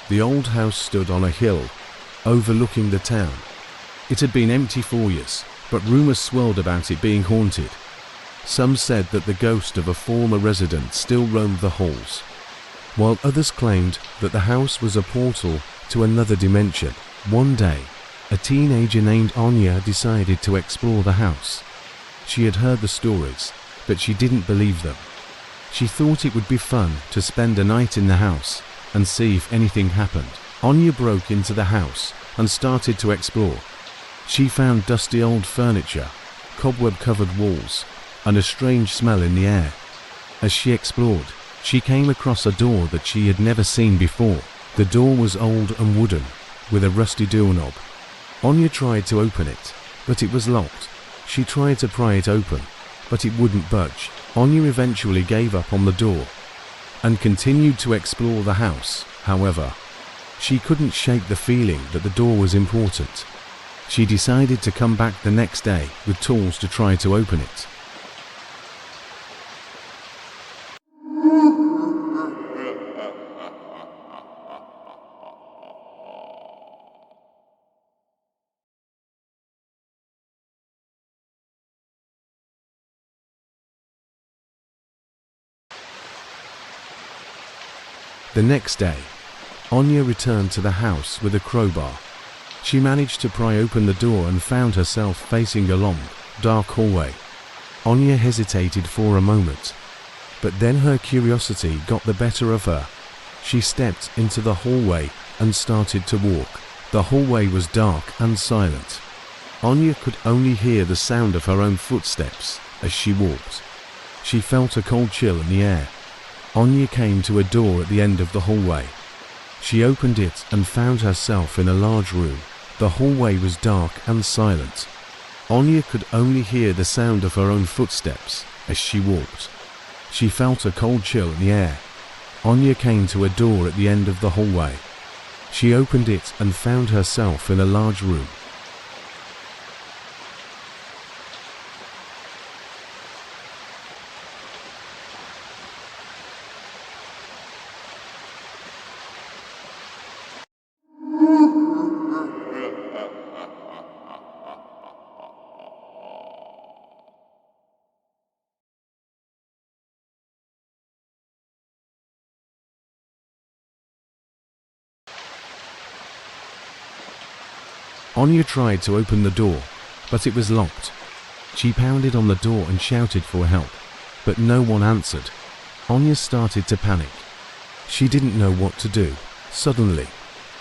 The old house stood on a hill, overlooking the town. It had been empty for years, but rumors swirled about it being haunted. Some said that the ghost of a former resident still roamed the halls, while others claimed that the house was a portal to another dimension. One day, a teenager named Anya decided to explore the house. She had heard the stories, but she didn't believe them. She thought it would be fun to spend a night in the house and see if anything happened. Anya broke into the house and started to explore. She found dusty old furniture, cobweb-covered walls, and a strange smell in the air. As she explored, she came across a door that she had never seen before. The door was old and wooden, with a rusty doorknob. Anya tried to open it, but it was locked. She tried to pry it open, but it wouldn't budge. Anya eventually gave up on the door and continued to explore the house. However, she couldn't shake the feeling that the door was important. She decided to come back the next day with tools to try to open it. The next day, Anya returned to the house with a crowbar. She managed to pry open the door and found herself facing a long, dark hallway. Anya hesitated for a moment, but then her curiosity got the better of her. She stepped into the hallway and started to walk. The hallway was dark and silent. Anya could only hear the sound of her own footsteps as she walked. She felt a cold chill in the air. Anya came to a door at the end of the hallway. She opened it and found herself in a large room. The hallway was dark and silent. Anya could only hear the sound of her own footsteps as she walked. She felt a cold chill in the air. Anya came to a door at the end of the hallway. She opened it and found herself in a large room. Anya tried to open the door, but it was locked. She pounded on the door and shouted for help, but no one answered. Anya started to panic. She didn't know what to do. Suddenly,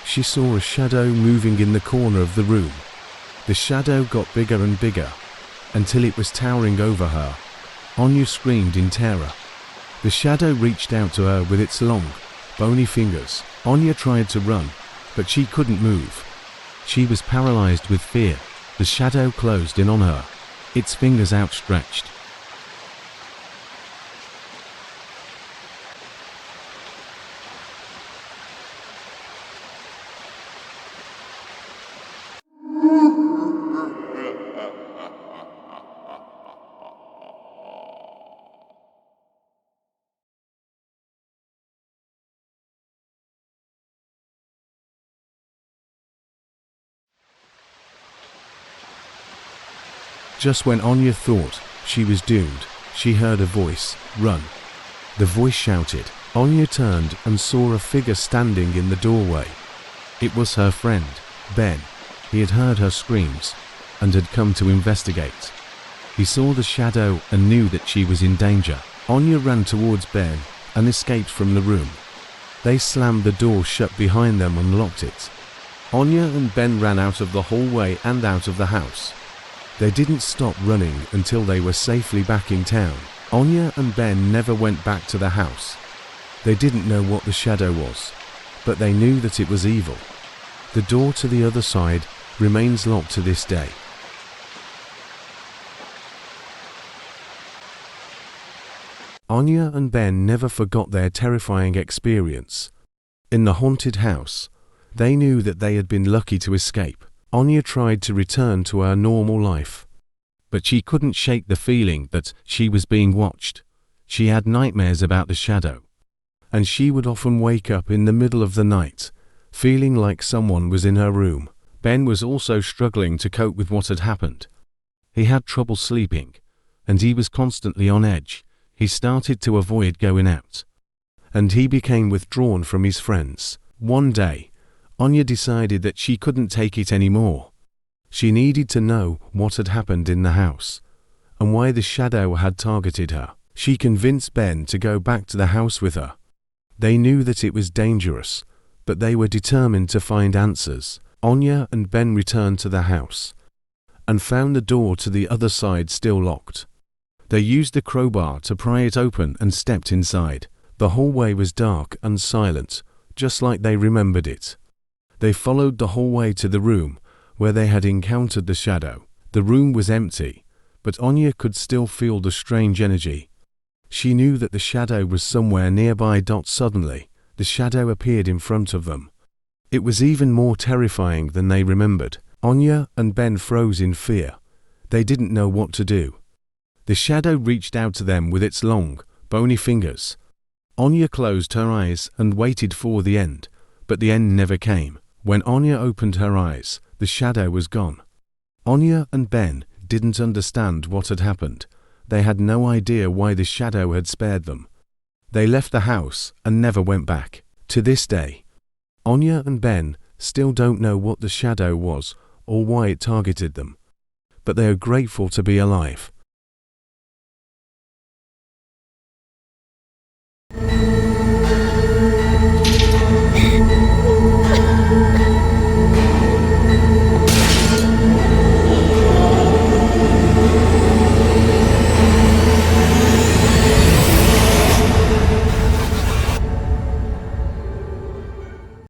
she saw a shadow moving in the corner of the room. The shadow got bigger and bigger, until it was towering over her. Anya screamed in terror. The shadow reached out to her with its long, bony fingers. Anya tried to run, but she couldn't move. She was paralyzed with fear. The shadow closed in on her, its fingers outstretched. Just when Anya thought she was doomed, she heard a voice, "Run." The voice shouted. Anya turned and saw a figure standing in the doorway. It was her friend, Ben. He had heard her screams and had come to investigate. He saw the shadow and knew that she was in danger. Anya ran towards Ben and escaped from the room. They slammed the door shut behind them and locked it. Anya and Ben ran out of the hallway and out of the house. They didn't stop running until they were safely back in town. Anya and Ben never went back to the house. They didn't know what the shadow was, but they knew that it was evil. The door to the other side remains locked to this day. Anya and Ben never forgot their terrifying experience. In the haunted house, they knew that they had been lucky to escape. Anya tried to return to her normal life, but she couldn't shake the feeling that she was being watched. She had nightmares about the shadow, and she would often wake up in the middle of the night feeling like someone was in her room. Ben was also struggling to cope with what had happened. He had trouble sleeping, and he was constantly on edge. He started to avoid going out, and he became withdrawn from his friends. One day, Anya decided that she couldn't take it anymore. She needed to know what had happened in the house, and why the shadow had targeted her. She convinced Ben to go back to the house with her. They knew that it was dangerous, but they were determined to find answers. Anya and Ben returned to the house and found the door to the other side still locked. They used the crowbar to pry it open and stepped inside. The hallway was dark and silent, just like they remembered it. They followed the hallway to the room where they had encountered the shadow. The room was empty, but Anya could still feel the strange energy. She knew that the shadow was somewhere nearby. Suddenly, the shadow appeared in front of them. It was even more terrifying than they remembered. Anya and Ben froze in fear. They didn't know what to do. The shadow reached out to them with its long, bony fingers. Anya closed her eyes and waited for the end, but the end never came. When Anya opened her eyes, the shadow was gone. Anya and Ben didn't understand what had happened. They had no idea why the shadow had spared them. They left the house and never went back. To this day, Anya and Ben still don't know what the shadow was or why it targeted them. But they are grateful to be alive.